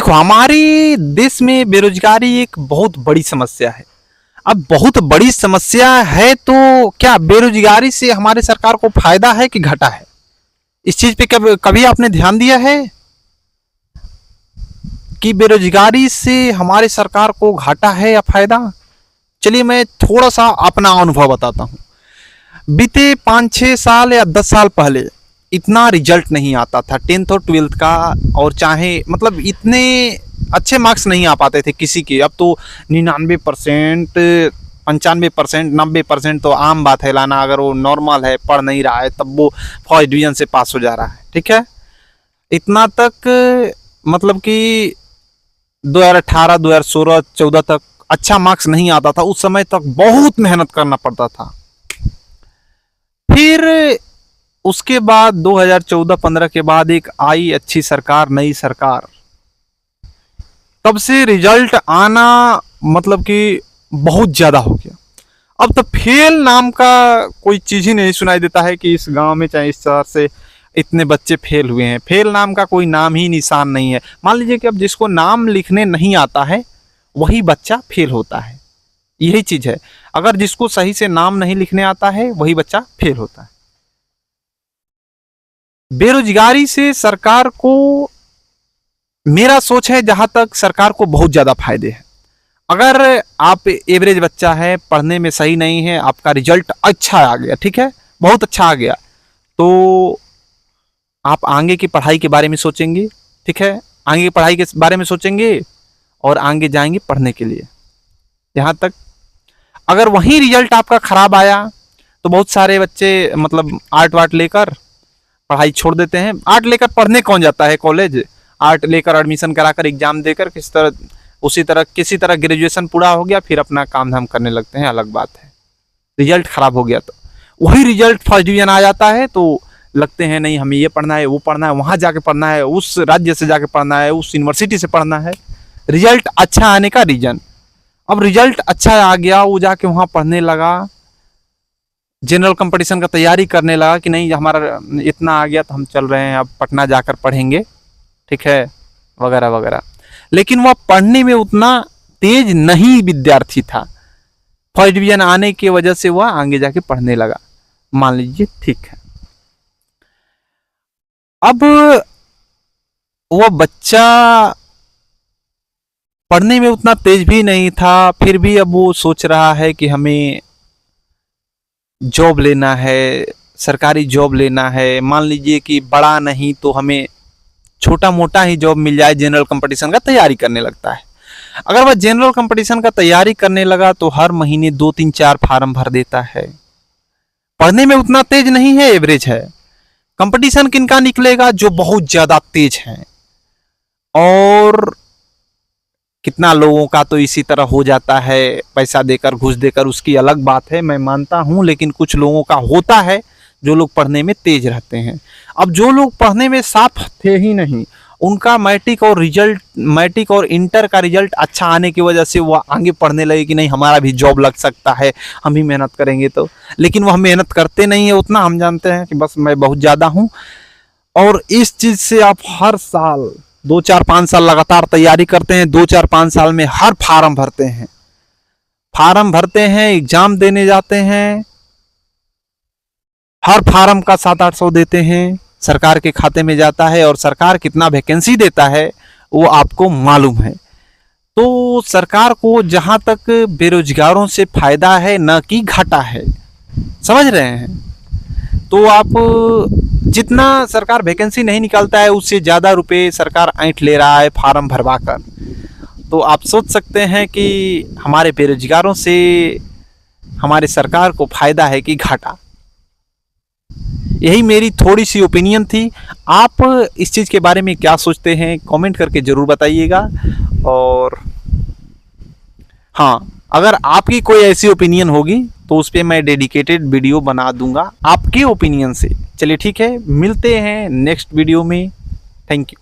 देखो, हमारे देश में बेरोजगारी एक बहुत बड़ी समस्या है। अब बहुत बड़ी समस्या है तो क्या बेरोजगारी से हमारे सरकार को फायदा है कि घाटा है? इस चीज पे कभी आपने ध्यान दिया है कि बेरोजगारी से हमारे सरकार को घाटा है या फायदा? चलिए मैं थोड़ा सा अपना अनुभव बताता हूँ। बीते 5-6 साल या 10 साल पहले इतना रिजल्ट नहीं आता था 10th और 12th का, और चाहे मतलब इतने अच्छे मार्क्स नहीं आ पाते थे किसी के। अब तो 99%, 95%, 90% तो आम बात है लाना। अगर वो नॉर्मल है, पढ़ नहीं रहा है, तब वो फर्स्ट डिवीजन से पास हो जा रहा है। ठीक है, इतना तक मतलब कि 2018, 2016, 14 तक अच्छा मार्क्स नहीं आता था। उस समय तक बहुत मेहनत करना पड़ता था। फिर उसके बाद 2014-15 के बाद एक आई अच्छी सरकार, नई सरकार, तब से रिजल्ट आना मतलब कि बहुत ज्यादा हो गया। अब तो फेल नाम का कोई चीज ही नहीं सुनाई देता है कि इस गांव में चाहे इस शहर से इतने बच्चे फेल हुए हैं। फेल नाम का कोई नाम ही निशान नहीं है। मान लीजिए कि अब जिसको नाम लिखने नहीं आता है वही बच्चा फेल होता है। यही चीज है, अगर जिसको सही से नाम नहीं लिखने आता है वही बच्चा फेल होता है। बेरोजगारी से सरकार को, मेरा सोच है जहां तक, सरकार को बहुत ज्यादा फायदे हैं। अगर आप एवरेज बच्चा है, पढ़ने में सही नहीं है, आपका रिजल्ट अच्छा आ गया, ठीक है, बहुत अच्छा आ गया, तो आप आगे की पढ़ाई के बारे में सोचेंगे। ठीक है, आगे की पढ़ाई के बारे में सोचेंगे और आगे जाएंगे पढ़ने के लिए। यहाँ तक अगर वही रिजल्ट आपका खराब आया तो बहुत सारे बच्चे मतलब आर्ट वार्ट लेकर पढ़ाई छोड़ देते हैं। आर्ट लेकर पढ़ने कौन जाता है कॉलेज? आर्ट लेकर एडमिशन कराकर एग्जाम देकर किसी तरह ग्रेजुएशन पूरा हो गया, फिर अपना काम धाम करने लगते हैं, अलग बात है। रिजल्ट खराब हो गया तो वही रिजल्ट फर्स्ट डिवीजन आ जाता है तो लगते हैं नहीं हमें ये पढ़ना है, वो पढ़ना है, वहां जाके पढ़ना है, उस राज्य से जाके पढ़ना है, उस यूनिवर्सिटी से पढ़ना है। रिजल्ट अच्छा आने का रीजन, अब रिजल्ट अच्छा आ गया, वो जाके वहां पढ़ने लगा, जनरल कंपटीशन का तैयारी करने लगा कि नहीं हमारा इतना आ गया तो हम चल रहे हैं, अब पटना जाकर पढ़ेंगे, ठीक है, वगैरह वगैरह। लेकिन वह पढ़ने में उतना तेज नहीं विद्यार्थी था। फर्स्ट डिवीजन आने की वजह से वह आगे जाके पढ़ने लगा, मान लीजिए, ठीक है। अब वह बच्चा पढ़ने में उतना तेज भी नहीं था, फिर भी अब वो सोच रहा है कि हमें जॉब लेना है, सरकारी जॉब लेना है। मान लीजिए कि बड़ा नहीं तो हमें छोटा मोटा ही जॉब मिल जाए, जनरल कंपटीशन का तैयारी करने लगता है। अगर वह जनरल कंपटीशन का तैयारी करने लगा तो हर महीने 2-3-4 फार्म भर देता है। पढ़ने में उतना तेज नहीं है, एवरेज है। कंपटीशन किनका निकलेगा? जो बहुत ज्यादा तेज है। और कितना लोगों का तो इसी तरह हो जाता है, पैसा देकर, घूस देकर, उसकी अलग बात है, मैं मानता हूं। लेकिन कुछ लोगों का होता है जो लोग पढ़ने में तेज रहते हैं। अब जो लोग पढ़ने में साफ थे ही नहीं, उनका मैट्रिक और इंटर का रिजल्ट अच्छा आने की वजह से वह आगे पढ़ने लगे कि नहीं हमारा भी जॉब लग सकता है, हम भी मेहनत करेंगे तो। लेकिन वह मेहनत करते नहीं है उतना, हम जानते हैं कि बस मैं बहुत ज़्यादा हूँ। और इस चीज़ से आप हर साल 2-4-5 साल लगातार तैयारी करते हैं, 2-4-5 साल में हर फार्म भरते हैं, एग्जाम देने जाते हैं, हर फार्म का 700-800 देते हैं, सरकार के खाते में जाता है, और सरकार कितना वैकेंसी देता है वो आपको मालूम है। तो सरकार को जहां तक बेरोजगारों से फायदा है, न कि घाटा है, समझ रहे हैं? तो आप जितना सरकार वैकेंसी नहीं निकालता है उससे ज़्यादा रुपए सरकार ऐंठ ले रहा है फार्म भरवा कर। तो आप सोच सकते हैं कि हमारे बेरोजगारों से हमारे सरकार को फायदा है कि घाटा। यही मेरी थोड़ी सी ओपिनियन थी। आप इस चीज़ के बारे में क्या सोचते हैं कमेंट करके ज़रूर बताइएगा। और हाँ, अगर आपकी कोई ऐसी ओपिनियन होगी तो उस पर मैं डेडिकेटेड वीडियो बना दूंगा आपके ओपिनियन से। चलिए ठीक है, मिलते हैं नेक्स्ट वीडियो में। Thank you.